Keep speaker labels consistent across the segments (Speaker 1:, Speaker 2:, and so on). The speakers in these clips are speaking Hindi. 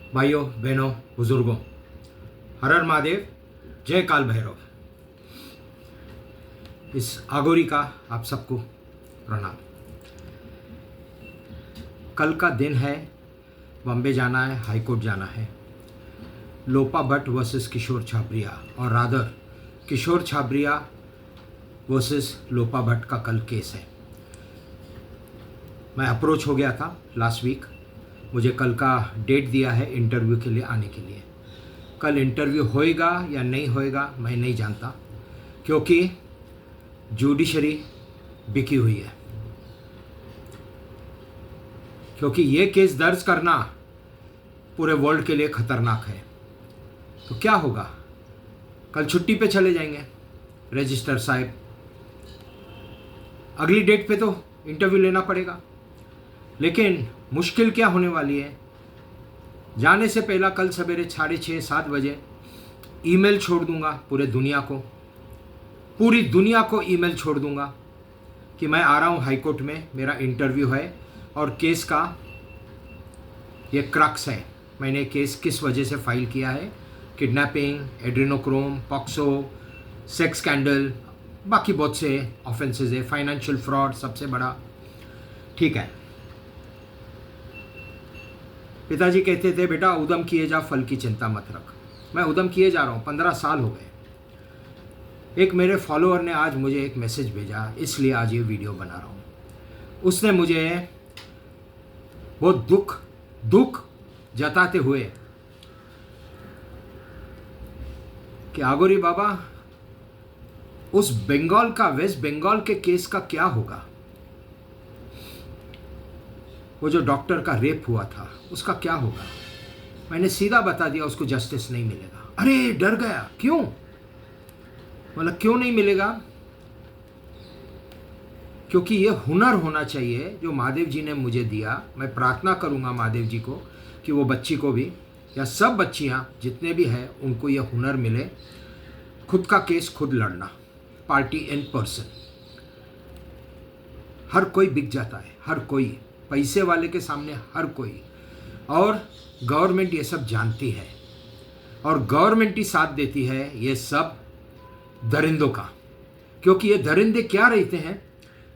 Speaker 1: भाइयों बहनों बुजुर्गों, हर हर महादेव, जय काल भैरव। इस आगोरी का आप सबको प्रणाम। कल का दिन है, बॉम्बे जाना है, हाई कोर्ट जाना है। लोपा भट्ट वर्सेस किशोर छाबरिया, और रादर किशोर छाबरिया वर्सेस लोपा भट्ट का कल केस है। मैं अप्रोच हो गया था लास्ट वीक, मुझे कल का डेट दिया है इंटरव्यू के लिए आने के लिए। कल इंटरव्यू होएगा या नहीं होएगा मैं नहीं जानता, क्योंकि जुडिशरी बिकी हुई है। क्योंकि ये केस दर्ज करना पूरे वर्ल्ड के लिए खतरनाक है। तो क्या होगा, कल छुट्टी पे चले जाएंगे रजिस्टर साहब। अगली डेट पे तो इंटरव्यू लेना पड़ेगा। लेकिन मुश्किल क्या होने वाली है, जाने से पहला कल सवेरे 6:30-7 बजे ईमेल छोड़ दूंगा पूरी दुनिया को ईमेल छोड़ दूंगा कि मैं आ रहा हूँ हाई कोर्ट में, मेरा इंटरव्यू है और केस का ये क्रक्स है। मैंने केस किस वजह से फाइल किया है, किडनैपिंग, एड्रेनोक्रोम, पॉक्सो, सेक्स स्कैंडल, बाकी बहुत से ऑफेंसेस है, फाइनेंशियल फ्रॉड सबसे बड़ा। ठीक है, पिताजी कहते थे बेटा उद्यम किए जा, फल की चिंता मत रख। मैं उद्यम किए जा रहा हूँ, 15 साल हो गए। एक मेरे फॉलोअर ने आज मुझे एक मैसेज भेजा, इसलिए आज ये वीडियो बना रहा हूँ। उसने मुझे बहुत दुख जताते हुए कि आगोरी बाबा, उस बंगाल का, वेस्ट बंगाल के केस का क्या होगा? वो जो डॉक्टर का रेप हुआ था उसका क्या होगा? मैंने सीधा बता दिया उसको जस्टिस नहीं मिलेगा। अरे डर गया, क्यों? मतलब क्यों नहीं मिलेगा? क्योंकि ये हुनर होना चाहिए जो महादेव जी ने मुझे दिया। मैं प्रार्थना करूंगा महादेव जी को कि वो बच्ची को भी, या सब बच्चियां जितने भी हैं, उनको ये हुनर मिले, खुद का केस खुद लड़ना, पार्टी इन पर्सन। हर कोई बिक जाता है, हर कोई, पैसे वाले के सामने हर कोई। और गवर्नमेंट ये सब जानती है, और गवर्नमेंट ही साथ देती है ये सब दरिंदों का। क्योंकि ये दरिंदे क्या रहते हैं,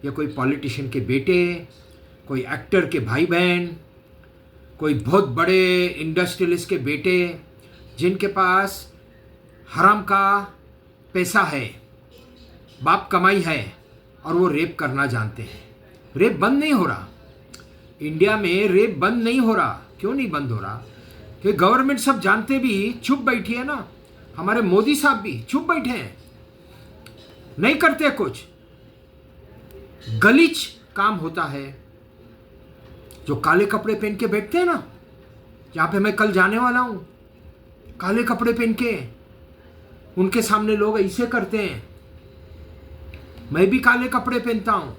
Speaker 1: ये कोई पॉलिटिशियन के बेटे, कोई एक्टर के भाई बहन, कोई बहुत बड़े इंडस्ट्रियलिस्ट के बेटे, जिनके पास हराम का पैसा है, बाप कमाई है, और वो रेप करना जानते हैं। रेप बंद नहीं हो रहा इंडिया में, रेप बंद नहीं हो रहा। क्यों नहीं बंद हो रहा? कि गवर्नमेंट सब जानते भी चुप बैठी है ना। हमारे मोदी साहब भी चुप बैठे हैं, नहीं करते कुछ। गलीच काम होता है। जो काले कपड़े पहन के बैठते हैं ना, जहां पे मैं कल जाने वाला हूं, काले कपड़े पहन के, उनके सामने लोग ऐसे करते हैं। मैं भी काले कपड़े पहनता हूं।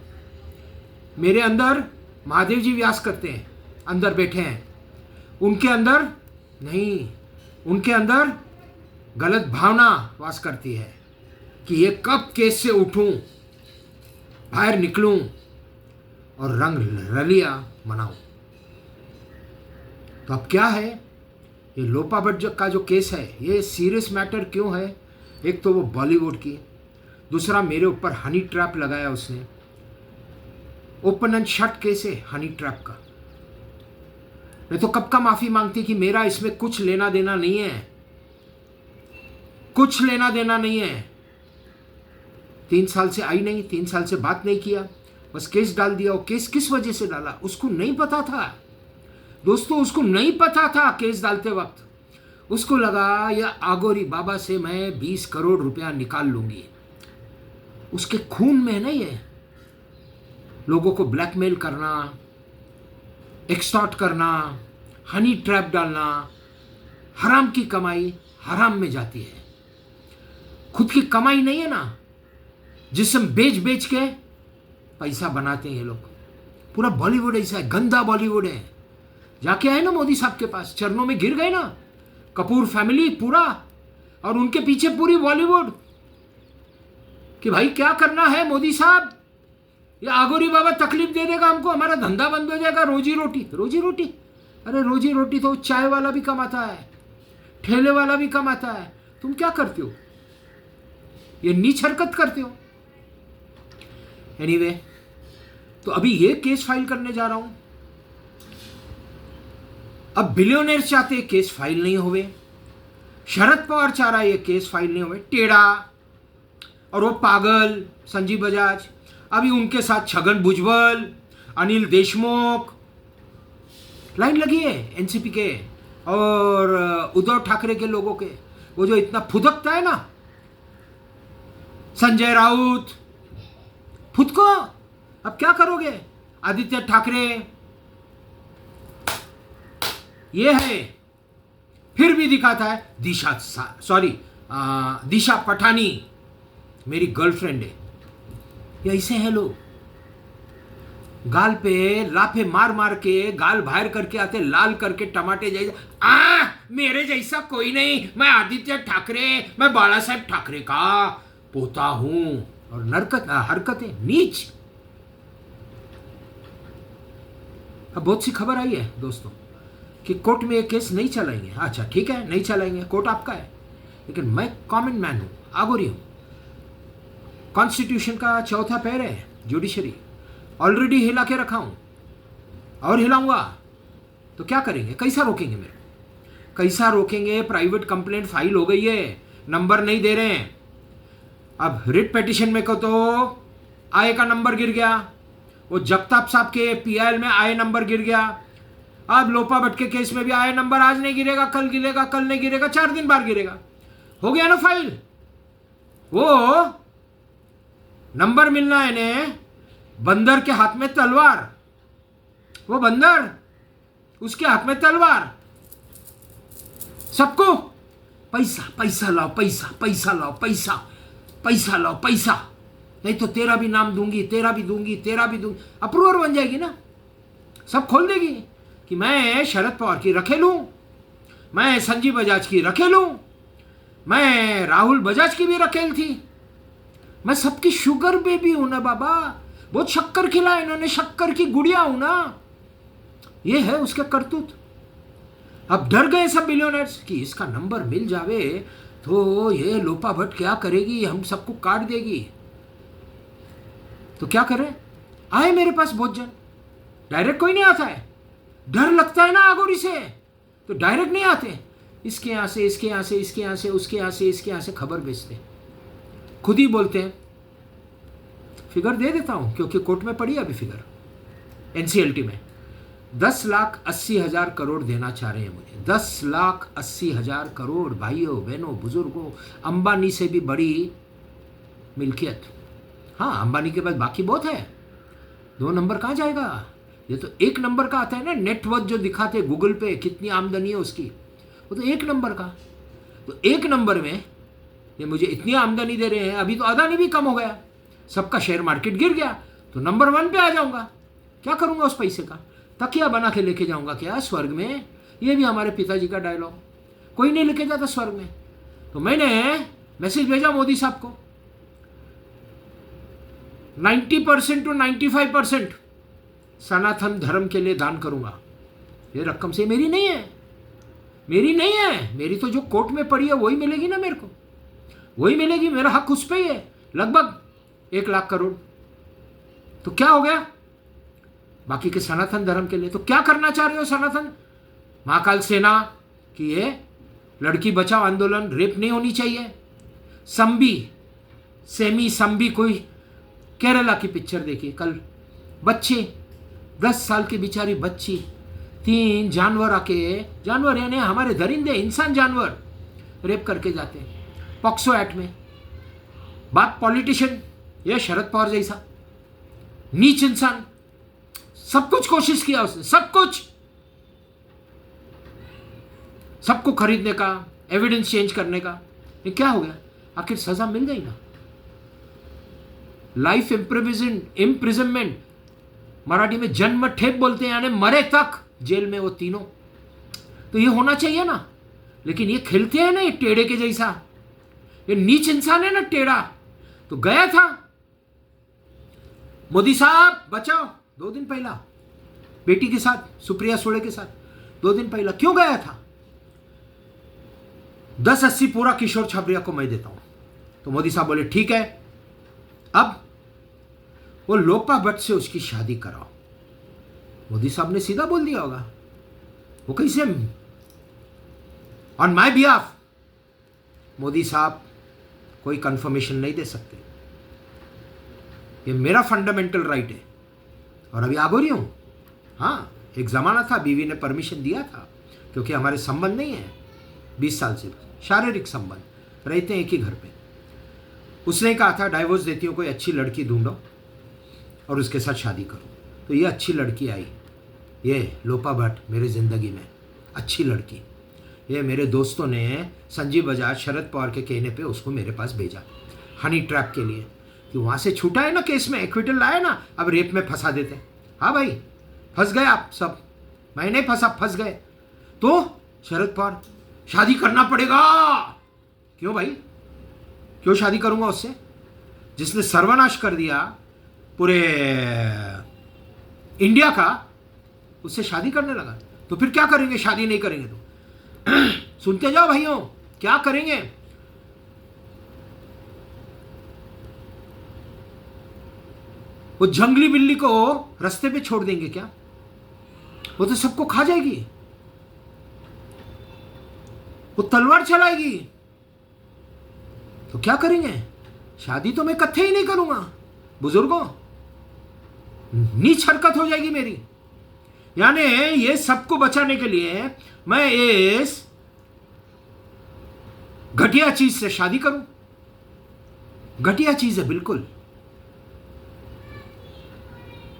Speaker 1: मेरे अंदर महादेव जी व्यास करते हैं, अंदर बैठे हैं। उनके अंदर नहीं, उनके अंदर गलत भावना वास करती है कि ये कब केस से उठूं, बाहर निकलूं और रंग रलिया मनाऊं। तो अब क्या है, ये लोपा भट्ट का जो केस है, ये सीरियस मैटर क्यों है? एक तो वो बॉलीवुड की, दूसरा मेरे ऊपर हनी ट्रैप लगाया उसने। ओपन एंड शट केस है हनी ट्रैप का। मैं तो कब का माफी मांगती कि मेरा इसमें कुछ लेना देना नहीं है, कुछ लेना देना नहीं है। 3 साल से आई नहीं, 3 साल से बात नहीं किया, बस केस डाल दिया। वो केस किस वजह से डाला उसको नहीं पता था दोस्तों, उसको नहीं पता था। केस डालते वक्त उसको लगा या आगोरी बाबा से मैं 20 करोड़ रुपया निकाल लूंगी। उसके खून में नहीं है लोगों को ब्लैकमेल करना, एक्सटॉर्ट करना, हनी ट्रैप डालना। हराम की कमाई हराम में जाती है। खुद की कमाई नहीं है ना, जिस्म बेच बेच के पैसा बनाते हैं ये लोग। पूरा बॉलीवुड ऐसा है, गंदा बॉलीवुड है। जाके आए ना मोदी साहब के पास, चरणों में गिर गए ना, कपूर फैमिली पूरा, और उनके पीछे पूरी बॉलीवुड कि भाई क्या करना है मोदी साहब, ये आगोरी बाबा तकलीफ दे देगा हमको, हमारा धंधा बंद हो जाएगा, रोजी रोटी अरे रोजी रोटी तो चाय वाला भी कमाता है, ठेले वाला भी कमाता है, तुम क्या करते हो? ये नीच हरकत करते हो। एनीवे, तो अभी ये केस फाइल करने जा रहा हूं। अब बिलियनर्स चाहते केस फाइल नहीं होवे, शरद पवार चाह रहा है ये केस फाइल नहीं होवे, टेढ़ा। और वो पागल संजीव बजाज, अभी उनके साथ छगन भुजबल, अनिल देशमुख, लाइन लगी है एनसीपी के और उद्धव ठाकरे के लोगों के। वो जो इतना फुदकता है ना संजय राउत, फुदको। अब क्या करोगे? आदित्य ठाकरे ये है, फिर भी दिखाता है दिशा पठानी मेरी गर्लफ्रेंड है। ये ऐसे हैं लोग, गाल पे लाफे मार मार के गाल बाहर करके आते, लाल करके टमाटे जैसा। मेरे जैसा कोई नहीं, मैं आदित्य ठाकरे, मैं बाला साहेब ठाकरे का पोता हूं। और हरकतें नीच। अब बहुत सी खबर आई है दोस्तों कि कोर्ट में ये केस नहीं चलाएंगे। अच्छा ठीक है, नहीं चलाएंगे, कोर्ट आपका है, लेकिन मैं कॉमन मैन हूं, आगोरी हूं। कॉन्स्टिट्यूशन का चौथा पैर है जुडिशरी, ऑलरेडी हिला के रखा हूं और हिलाऊंगा। तो क्या करेंगे? कैसा रोकेंगे मेरे? कैसा रोकेंगे? प्राइवेट कंप्लेंट फाइल हो गई है, नंबर नहीं दे रहे हैं। अब रिट पिटीशन में को तो आय का नंबर गिर गया, वो जगताप साहब के पीआईएल में आय नंबर गिर गया। अब लोपा भट्ट के केस में भी आय नंबर आज नहीं गिरेगा, कल गिरेगा, कल नहीं गिरेगा, 4 दिन बाद गिरेगा। हो गया ना फाइल। वो नंबर मिलना है ने बंदर के हाथ में तलवार, वो बंदर उसके हाथ में तलवार। सबको पैसा पैसा लाओ, पैसा पैसा लाओ, पैसा पैसा लाओ, पैसा, नहीं तो तेरा भी नाम दूंगी, तेरा भी दूंगी, तेरा भी दूंगी। अप्रूवर बन जाएगी ना, सब खोल देगी कि मैं शरद पवार की रखेल हूं, मैं संजीव बजाज की रखेल हूं, मैं राहुल बजाज की भी रखेल थी, मैं सबकी शुगर बेबी हूं ना बाबा। बहुत शक्कर खिलाया इन्होंने, शक्कर की गुड़िया हूं ना। ये है उसके करतूत। अब डर गए सब बिलियनर्स कि इसका नंबर मिल जावे तो ये लोपा भट्ट क्या करेगी, हम सबको काट देगी। तो क्या करें? आए मेरे पास बहुत जन, डायरेक्ट कोई नहीं आता है, डर लगता है ना आगोरी से, तो डायरेक्ट नहीं आते। इसके यहां से, इसके यहां से, इसके यहां से, उसके यहां से, इसके यहां से खबर भेजते, खुद ही बोलते हैं। फिगर दे देता हूं क्योंकि कोर्ट में पड़ी है अभी फिगर, एनसीएलटी में 10,80,000 करोड़ देना चाह रहे हैं मुझे। 10,80,000 करोड़, भाइयों बहनों बुजुर्गों, अंबानी से भी बड़ी मिल्कियत। हाँ, अंबानी के पास बाकी बहुत है, 2 नंबर कहाँ जाएगा? ये तो 1 नंबर का आता है ना, नेटवर्थ जो दिखाते गूगल पे कितनी आमदनी है उसकी, वो तो 1 नंबर का। तो 1 नंबर में ये मुझे इतनी आमदनी दे रहे हैं। अभी तो अदानी भी कम हो गया, सबका शेयर मार्केट गिर गया, तो नंबर 1 पे आ जाऊंगा। क्या करूंगा उस पैसे का? तकिया बना के लेके जाऊंगा क्या स्वर्ग में? ये भी हमारे पिताजी का डायलॉग, कोई नहीं लेके जाता स्वर्ग में। तो मैंने मैसेज भेजा मोदी साहब को, 90% टू 95% सनातन धर्म के लिए दान करूंगा। ये रकम से मेरी नहीं है, मेरी नहीं है, मेरी तो जो कोर्ट में पड़ी है वही मिलेगी ना मेरे को, वही मिलेगी। मेरा हक उस पर ही है, लगभग 1 लाख करोड़। तो क्या हो गया बाकी के सनातन धर्म के लिए? तो क्या करना चाह रहे हो सनातन महाकाल सेना कि ये लड़की बचाओ आंदोलन, रेप नहीं होनी चाहिए। संबी कोई केरला की पिक्चर देखी कल, बच्ची 10 साल की बेचारी बच्ची, 3 जानवर आके, जानवर यानी हमारे दरिंदे इंसान जानवर, रेप करके जाते हैं पॉक्सो एक्ट में। बात पॉलिटिशियन, यह शरद पवार जैसा नीच इंसान, सब कुछ कोशिश किया उसने, सब कुछ, सबको खरीदने का, एविडेंस चेंज करने का। ये क्या हो गया? आखिर सजा मिल गई ना। लाइफ इम्प्रिजनमेंट, मराठी में जन्म ठेप बोलते हैं, यानी मरे तक जेल में वो तीनों। तो ये होना चाहिए ना, लेकिन ये खेलते हैं ना ये टेढ़े के जैसा, ये नीच इंसान है ना टेढ़ा। तो गया था मोदी साहब बचाओ 2 दिन पहला बेटी के साथ, सुप्रिया सुळे के साथ, 2 दिन पहले क्यों गया था? 10-80 पूरा किशोर छाबरिया को मैं देता हूं। तो मोदी साहब बोले ठीक है, अब वो लोपा भट्ट से उसकी शादी कराओ। मोदी साहब ने सीधा बोल दिया होगा, वो कैसे ऑन माय बिहाफ? मोदी साहब कोई कंफर्मेशन नहीं दे सकते, ये मेरा फंडामेंटल राइट है और अभी आगोरी हूं। हाँ, एक ज़माना था बीवी ने परमिशन दिया था, क्योंकि हमारे संबंध नहीं है 20 साल से, शारीरिक संबंध, रहते हैं एक ही घर पे। उसने कहा था डाइवोर्स देती हूँ, कोई अच्छी लड़की ढूंढो और उसके साथ शादी करो। तो ये अच्छी लड़की आई, ये लोपा भट्ट मेरी ज़िंदगी में अच्छी लड़की। ये मेरे दोस्तों ने संजीव बजाज शरद पवार के कहने पे उसको मेरे पास भेजा हनी ट्रैप के लिए, कि वहाँ से छूटा है ना केस में, एक्विटल लाया ना, अब रेप में फंसा देते। हाँ भाई, फंस गए आप सब, मैं नहीं फंसा, फंस गए। तो शरद पवार शादी करना पड़ेगा। क्यों भाई, क्यों शादी करूंगा उससे जिसने सर्वनाश कर दिया पूरे इंडिया का? उससे शादी करने लगा तो फिर क्या करेंगे? शादी नहीं करेंगे तो सुनते जाओ भाइयों, क्या करेंगे? वो जंगली बिल्ली को रास्ते पे छोड़ देंगे क्या? वो तो सबको खा जाएगी, वो तलवार चलाएगी। तो क्या करेंगे? शादी तो मैं कत्थे ही नहीं करूंगा बुजुर्गों, नीच हरकत हो जाएगी मेरी। यानी ये सबको बचाने के लिए मैं इस घटिया चीज से शादी करूं? घटिया चीज है बिल्कुल।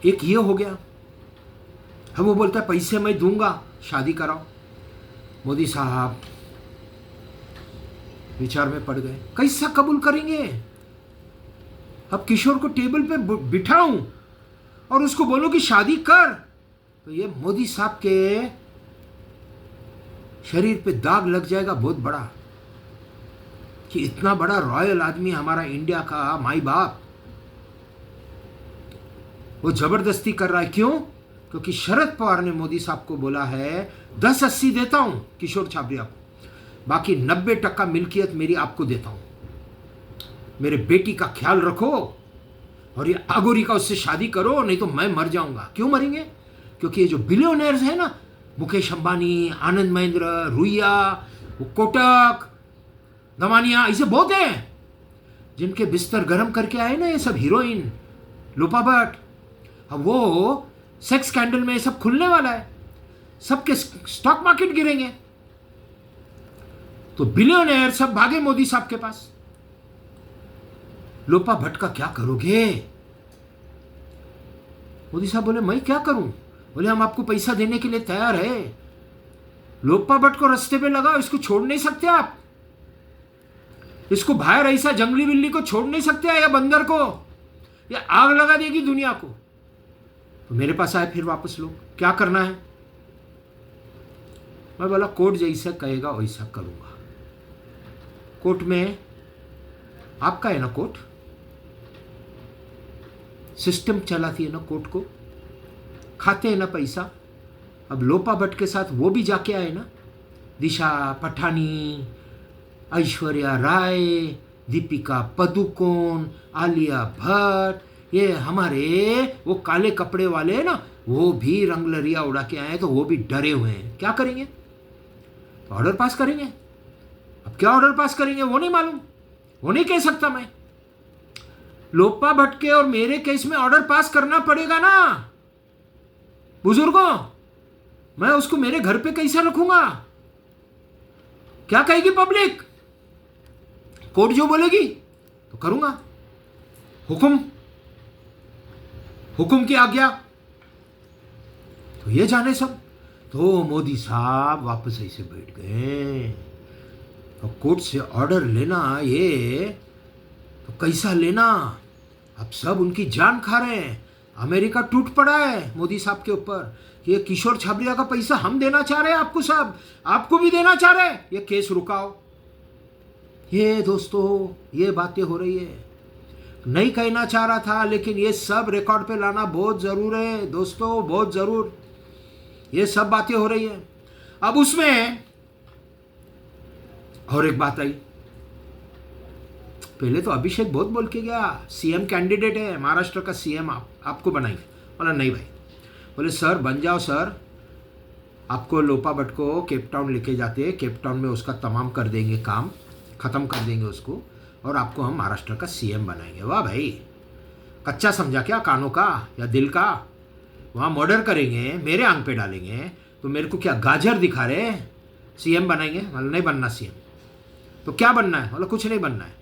Speaker 1: एक ये हो गया। अब वो बोलता है पैसे मैं दूंगा, शादी कराओ। मोदी साहब विचार में पड़ गए, कैसा कबूल करेंगे? अब किशोर को टेबल पे बिठाऊं और उसको बोलो कि शादी कर, तो ये मोदी साहब के शरीर पे दाग लग जाएगा बहुत बड़ा, कि इतना बड़ा रॉयल आदमी हमारा इंडिया का माई बाप, वो जबरदस्ती कर रहा है। क्यों? क्योंकि शरद पवार ने मोदी साहब को बोला है 10-80 देता हूं किशोर छाबरिया को, बाकी 90% मिल्कियत मेरी आपको देता हूं, मेरे बेटी का ख्याल रखो और ये आगोरी का उससे शादी करो, नहीं तो मैं मर जाऊंगा। क्यों मरेंगे? क्योंकि ये जो बिलियनर्स है ना, मुकेश अंबानी, आनंद महिंद्रा, रुइया, कोटक, दमानिया, ऐसे बहुत हैं जिनके बिस्तर गर्म करके आए ना ये सब हीरोइन, लोपा भट्ट। अब वो सेक्स स्कैंडल में ये सब खुलने वाला है, सबके स्टॉक मार्केट गिरेंगे, तो बिलियनर सब भागे मोदी साहब के पास। लोपा भट्ट का क्या करोगे? मोदी साहब बोले मैं क्या करूं? बोले हम आपको पैसा देने के लिए तैयार है। लोपा भट्ट को रास्ते पे लगाओ, इसको छोड़ नहीं सकते आप, इसको बाहर ऐसा जंगली बिल्ली को छोड़ नहीं सकते, या बंदर को, या आग लगा देगी दुनिया को। तो मेरे पास आए फिर वापस लोग, क्या करना है? मैं बोला कोर्ट जैसा कहेगा वैसा करूंगा। कोर्ट में आपका है ना, कोर्ट सिस्टम चलाती है ना, कोर्ट को खाते हैं ना पैसा। अब लोपा भट्ट के साथ वो भी जाके आए ना, दिशा पठानी, ऐश्वर्या राय, दीपिका पदुकोण, आलिया भट्ट, ये हमारे वो काले कपड़े वाले हैं ना, वो भी रंगलरिया उड़ा के आए, तो वो भी डरे हुए हैं। क्या करेंगे? तो ऑर्डर पास करेंगे। अब क्या ऑर्डर पास करेंगे वो नहीं मालूम, वो नहीं कह सकता मैं। लोपा भट्ट के और मेरे केस में ऑर्डर पास करना पड़ेगा ना बुजुर्गों। मैं उसको मेरे घर पे कैसे रखूंगा? क्या कहेगी पब्लिक? कोर्ट जो बोलेगी तो करूंगा। हुक्म की आज्ञा, तो ये जाने सब। तो मोदी साहब वापस ऐसे बैठ गए। तो कोर्ट से ऑर्डर लेना ये तो कैसा लेना? अब सब उनकी जान खा रहे हैं। अमेरिका टूट पड़ा है मोदी साहब के ऊपर कि ये किशोर छाबरिया का पैसा हम देना चाह रहे हैं आपको, साहब आपको भी देना चाह रहे हैं, ये केस रुकाओ। ये दोस्तों ये बातें हो रही है, नहीं कहना चाह रहा था, लेकिन ये सब रिकॉर्ड पे लाना बहुत ज़रूर है दोस्तों, बहुत ज़रूर। ये सब बातें हो रही है। अब उसमें और एक बात आई, पहले तो अभिषेक बहुत बोल के गया सीएम कैंडिडेट है, महाराष्ट्र का सीएम आपको बनाएंगे। बोला नहीं भाई। बोले सर बन जाओ सर, आपको लोपा भट्ट को केप टाउन लेके जाते, केप टाउन में उसका तमाम कर देंगे, काम ख़त्म कर देंगे उसको, और आपको हम महाराष्ट्र का सीएम बनाएंगे। वाह भाई, कच्चा समझा क्या कानों का या दिल का? वहाँ मर्डर करेंगे, मेरे आंख पे डालेंगे, तो मेरे को क्या गाजर दिखा रहे? सीएम बनाएंगे? मतलब नहीं बनना सीएम, तो क्या बनना है? मतलब कुछ नहीं बनना है।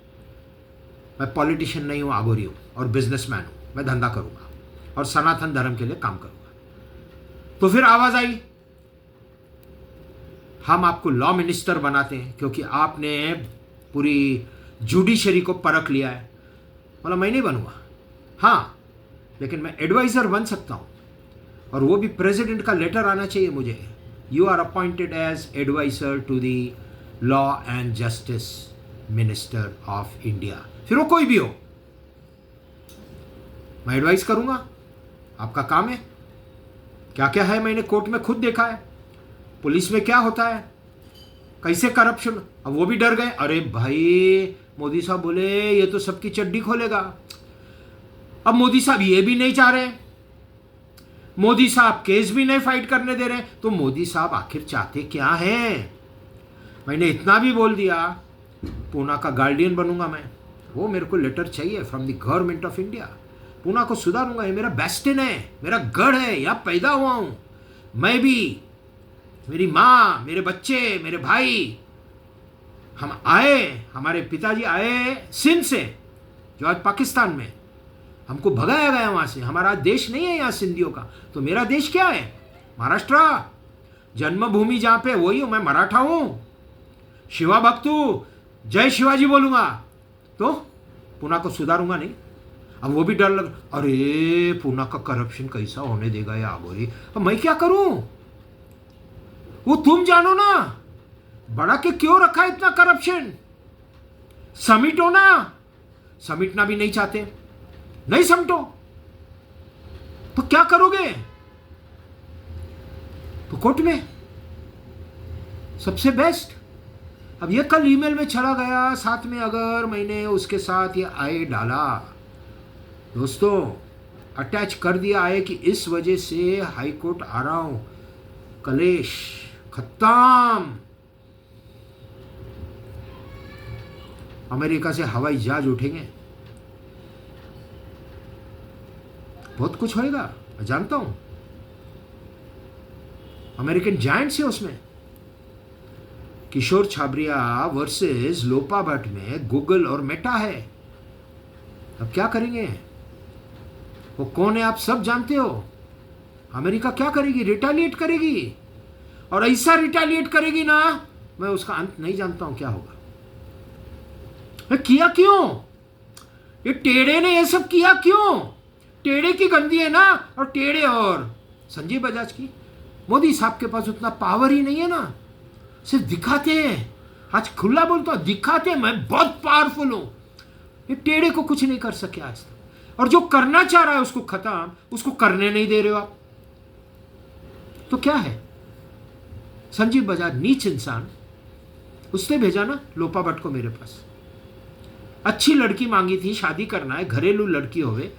Speaker 1: मैं पॉलिटिशियन नहीं हूँ, आगोरी हूँ और बिजनेसमैन हूँ, मैं धंधा करूँगा और सनातन धर्म के लिए काम करूँगा। तो फिर आवाज़ आई, हम आपको लॉ मिनिस्टर बनाते हैं क्योंकि आपने पूरी जुडिशरी को परख लिया है। मतलब मैं नहीं बनूंगा, हाँ, लेकिन मैं एडवाइज़र बन सकता हूँ, और वो भी प्रेसिडेंट का लेटर आना चाहिए मुझे, you are appointed as adviser to the law and justice minister of India. फिर वो कोई भी हो, मैं एडवाइस करूँगा, आपका काम है। क्या क्या है मैंने कोर्ट में खुद देखा है, पुलिस में क्या होता है, कैसे करप्शन। अब वो भी डर गए, अरे भाई मोदी साहब बोले ये तो सबकी चड्डी खोलेगा। अब मोदी साहब ये भी नहीं चाह रहे, मोदी साहब केस भी नहीं फाइट करने दे रहे, तो मोदी साहब आखिर चाहते क्या हैं? मैंने इतना भी बोल दिया, पूना का गार्डियन बनूंगा मैं, वो मेरे को लेटर चाहिए from the government of India. Poona को सुधारूंगा, ये मेरा बेस्टिन है, मेरा गढ़ है, यहाँ पैदा हुआ हूँ मैं भी, मेरी माँ, मेरे बच्चे, मेरे भाई। हम आए, हमारे पिताजी आए सिंध से, जो आज पाकिस्तान में, हमको भगाया गया वहाँ से। हमारा देश नहीं है यहाँ सिंधियों का, तो मेरा देश क्या है? महाराष्ट्र, जन्मभूमि जहाँ पे वही हूँ मैं, मराठा हूँ, शिवा भक्त हूँ, जय शिवाजी बोलूँगा, तो पूना को सुधारूंगा नहीं। अब वो भी डर लग, अरे पूना का करप्शन कैसा होने देगा या आगोरी, अब मैं क्या करूं? वो तुम जानो ना, बड़ा के क्यों रखा इतना करप्शन? समिटो ना, समिटना भी नहीं चाहते, नहीं समिटो तो क्या करोगे? तो कोर्ट में सबसे बेस्ट। अब ये कल ईमेल में चला गया, साथ में अगर मैंने उसके साथ ये आए डाला, दोस्तों अटैच कर दिया है कि इस वजह से हाई कोर्ट आ रहा हूं, कलेश खत्म। अमेरिका से हवाई जहाज उठेंगे, बहुत कुछ होएगा, मैं जानता हूं। अमेरिकन जायंट्स है उसमें, किशोर छाबरिया वर्सेस लोपा भट्ट में गूगल और मेटा है। अब क्या करेंगे? वो कौन है आप सब जानते हो। अमेरिका क्या करेगी? रिटेलिएट करेगी, और ऐसा रिटेलिएट करेगी ना, मैं उसका अंत नहीं जानता हूं क्या होगा। किया क्यों? ये टेढ़े ने ये सब किया क्यों? टेढ़े की गंदी है ना, और टेढ़े और संजय बजाज की। मोदी साहब के पास उतना पावर ही नहीं है ना, सिर्फ दिखाते हैं। आज खुला बोलता हूं, दिखाते हैं मैं बहुत पावरफुल हूं। ये टेढ़े को कुछ नहीं कर सके आज तक, और जो करना चाह रहा है उसको खत्म, उसको करने नहीं दे रहे हो आप। तो क्या है? संजीव बजाज नीच इंसान, उसने भेजा ना लोपा भट्ट को मेरे पास। अच्छी लड़की मांगी थी, शादी करना है, घरेलू लड़की होवे,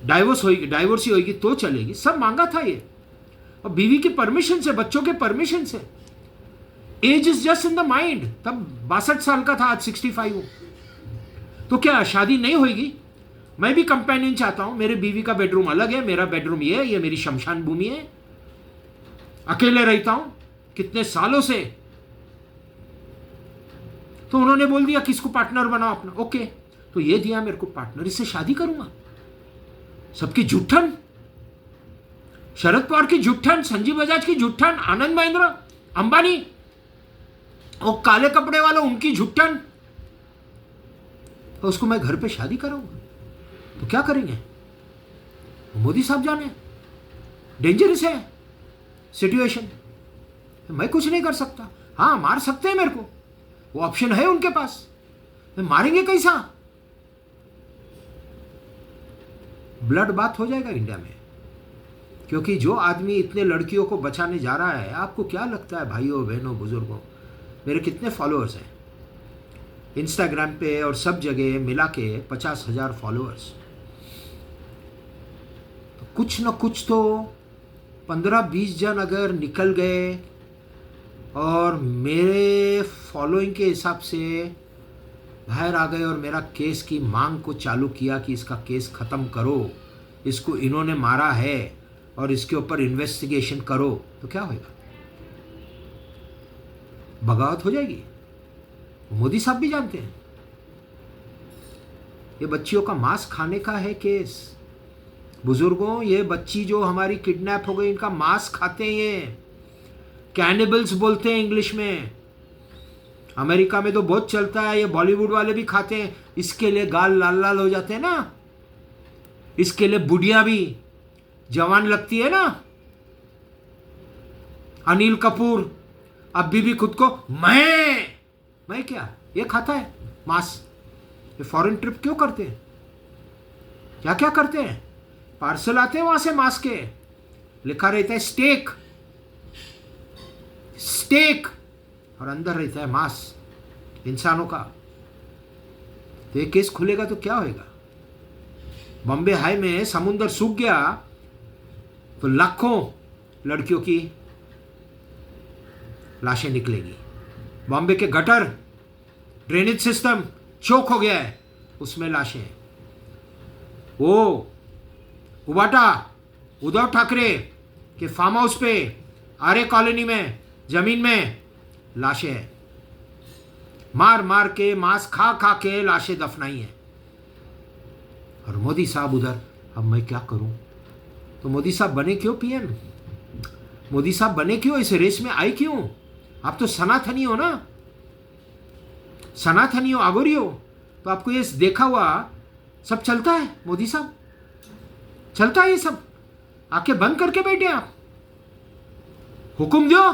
Speaker 1: डाइवोर्स ही होगी तो चलेगी, सब मांगा था ये, और बीवी की परमिशन से, बच्चों के परमिशन से। Age is just in the mind. तब 62 साल का था, आज 65 हूं, तो क्या शादी नहीं होगी? मैं भी कंपेनियन चाहता हूं, मेरे बीवी का बेडरूम अलग है, मेरा बेडरूम ये मेरी शमशान भूमि है। अकेले रहता हूं कितने सालों से। तो उन्होंने बोल दिया किसको पार्टनर बनाओ अपना, ओके, तो ये दिया मेरे को पार्टनर, इससे शादी करूंगा। सबकी जुट्ठन, शरद पवार की जुट्ठन, संजीव बजाज की जुट्ठन, आनंद महिंद्रा, अंबानी, और काले कपड़े वाला उनकी जुट्ठन, तो उसको मैं घर पे शादी कराऊंगा। तो क्या करेंगे? मोदी साहब जाने, डेंजरस है सिचुएशन, मैं कुछ नहीं कर सकता। हाँ, मार सकते हैं मेरे को, वो ऑप्शन है उनके पास, मैं मारेंगे कैसा? ब्लड बात हो जाएगा इंडिया में, क्योंकि जो आदमी इतने लड़कियों को बचाने जा रहा है, आपको क्या लगता है भाइयों बहनों बुजुर्गों, मेरे कितने फॉलोअर्स हैं इंस्टाग्राम पे और सब जगह मिला के 50,000 फॉलोअर्स। तो कुछ न कुछ तो 15-20 जन अगर निकल गए और मेरे फॉलोइंग के हिसाब से बाहर आ गए और मेरा केस की मांग को चालू किया कि इसका केस ख़त्म करो, इसको इन्होंने मारा है और इसके ऊपर इन्वेस्टिगेशन करो, तो क्या होगा? बगावत हो जाएगी। मोदी साहब भी जानते हैं ये बच्चियों का मांस खाने का है केस। बुजुर्गों, ये बच्ची जो हमारी किडनैप हो गई, इनका मांस खाते हैं, ये कैनिबल्स बोलते हैं इंग्लिश में। अमेरिका में तो बहुत चलता है, ये बॉलीवुड वाले भी खाते हैं। इसके लिए गाल लाल लाल हो जाते हैं ना, इसके लिए बुढ़िया भी जवान लगती है ना। अनिल कपूर अभी भी खुद को मैं क्या, ये खाता है मांस। ये फॉरेन ट्रिप क्यों करते हैं, क्या क्या करते हैं? पार्सल आते हैं वहां से मांस के, लिखा रहता है स्टेक स्टेक और अंदर रहता है मांस इंसानों का। तो ये केस खुलेगा तो क्या होगा? बॉम्बे हाई में समुंदर सूख गया तो लाखों लड़कियों की लाशें निकलेगी। बॉम्बे के गटर ड्रेनेज सिस्टम चोक हो गया है, उसमें लाशें। वो उबाटा उद्धव ठाकरे के फार्म हाउस पे आर्य कॉलोनी में जमीन में लाशें हैं। मार मार के मांस खा खा के लाशें दफनाई हैं। और मोदी साहब उधर, अब मैं क्या करूं? तो मोदी साहब बने क्यों पीएम? मोदी साहब बने क्यों, इस रेस में आए क्यों? आप तो सनातनी हो ना, सनातनी हो, आगोरी हो, तो आपको ये देखा हुआ सब चलता है। मोदी साहब चलता है ये सब, आंखें बंद करके बैठे आप। हुक्म दो,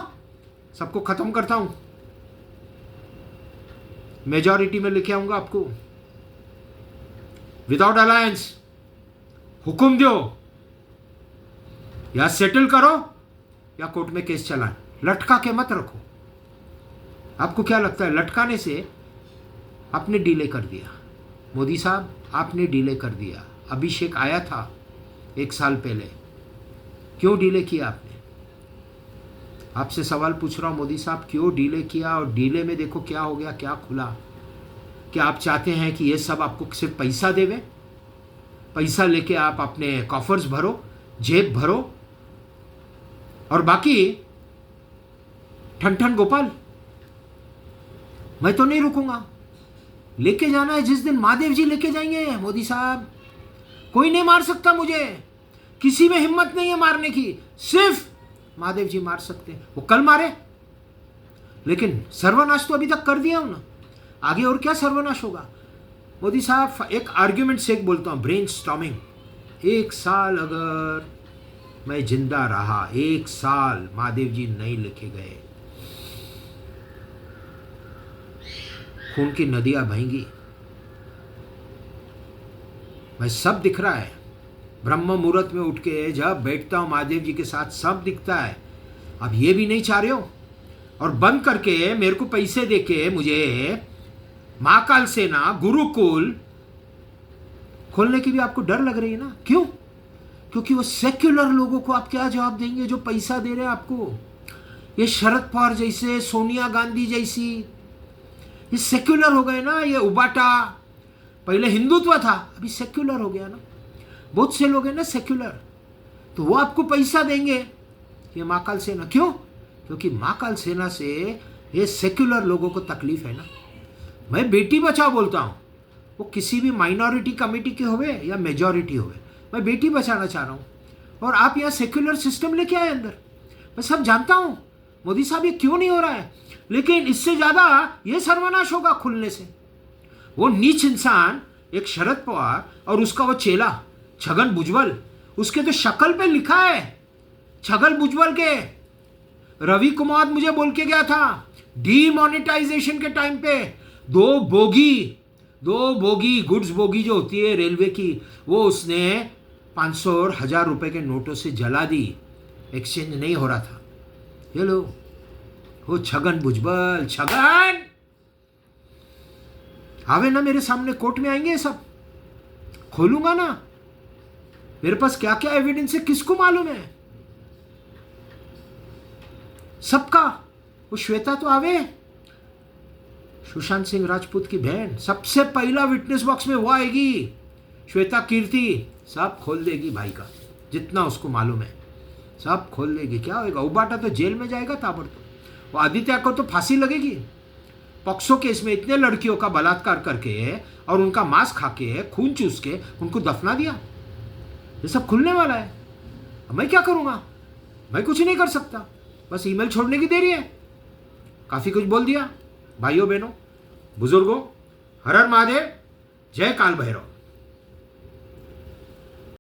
Speaker 1: सबको खत्म करता हूं, मेजॉरिटी में लेके आऊंगा आपको, विदाउट अलायंस। हुक्म दो, या सेटल करो या कोर्ट में केस चलाएं, लटका के मत रखो। आपको क्या लगता है लटकाने से? आपने डिले कर दिया मोदी साहब, आपने डिले कर दिया। अभिषेक आया था 1 साल पहले, क्यों डिले किया आपने? आपसे सवाल पूछ रहा हूं मोदी साहब, क्यों डिले किया? और डिले में देखो क्या हो गया, क्या खुला। क्या आप चाहते हैं कि ये सब आपको सिर्फ पैसा देवे? पैसा लेके आप अपने कॉफर्स भरो, जेब भरो, और बाकी ठन ठन गोपाल। मैं तो नहीं रुकूंगा, लेके जाना है जिस दिन महादेव जी लेके जाएंगे। मोदी साहब, कोई नहीं मार सकता मुझे, किसी में हिम्मत नहीं है मारने की, सिर्फ महादेव जी मार सकते हैं। वो कल मारे, लेकिन सर्वनाश तो अभी तक कर दिया हूं ना, आगे और क्या सर्वनाश होगा? मोदी साहब, एक आर्ग्यूमेंट से एक बोलता हूं, ब्रेन स्टॉर्मिंग। 1 साल अगर मैं जिंदा रहा, 1 साल महादेव जी नहीं लेके गए, खून की नदियां बहेंगी। मैं सब दिख रहा है, ब्रह्म मुहूर्त में उठ के जब बैठता हूं महादेव जी के साथ, सब दिखता है। अब ये भी नहीं चाह रहे हो, और बंद करके मेरे को पैसे देके मुझे महाकाल सेना गुरुकुल खोलने की भी आपको डर लग रही है ना? क्यों? क्योंकि वो सेक्युलर लोगों को आप क्या जवाब देंगे जो पैसा दे रहे हैं आपको? ये शरद पवार जैसे, सोनिया गांधी जैसी, ये सेक्युलर हो गए ना। ये उबाटा पहले हिंदुत्व था, अभी सेक्युलर हो गया ना। बहुत से लोग हैं ना सेक्युलर, तो वो आपको पैसा देंगे, ये महाकाल सेना। क्यों? क्योंकि महाकाल सेना से ये सेक्युलर लोगों को तकलीफ है ना। मैं बेटी बचाओ बोलता हूँ, वो किसी भी माइनॉरिटी कमेटी के होवे या मेजॉरिटी होवे, मैं बेटी बचाना चाह रहा हूँ। और आप यहाँ सेक्युलर सिस्टम लेके आए अंदर। मैं सब जानता हूँ मोदी साहब ये क्यों नहीं हो रहा है, लेकिन इससे ज़्यादा ये सर्वनाश होगा खुलने से। वो नीच इंसान, एक शरद पवार और उसका वो चेला छगन भुजबल, उसके तो शक्ल पे लिखा है छगन भुजबल के। रवि कुमार मुझे बोल के गया था डीमोनेटाइजेशन के टाइम पे, 2 बोगी गुड्स बोगी जो होती है रेलवे की, वो उसने 500 और 1000 रुपए के नोटों से जला दी, एक्सचेंज नहीं हो रहा था। ये लो, वो छगन भुजबल, छगन आवे ना मेरे सामने, कोर्ट में आएंगे, सब खोलूंगा ना, मेरे पास क्या क्या एविडेंस है किसको मालूम है सबका। वो श्वेता तो आवे, सुशांत सिंह राजपूत की बहन, सबसे पहला विटनेस बॉक्स में वो आएगी, श्वेता कीर्ति, सब खोल देगी भाई का, जितना उसको मालूम है सब खोल देगी। क्या होगा, उबाटा तो जेल में जाएगा ताबड़तोड़। वो आदित्य को तो फांसी लगेगी। पॉक्सो केस में इतने लड़कियों का बलात्कार करके और उनका मांस खा के, खून चूस के उनको दफना दिया, ये सब खुलने वाला है। मैं क्या करूंगा, मैं कुछ नहीं कर सकता, बस ईमेल छोड़ने की देरी है। काफी कुछ बोल दिया। भाइयों बहनों बुजुर्गों, हर हर महादेव, जय काल भैरव।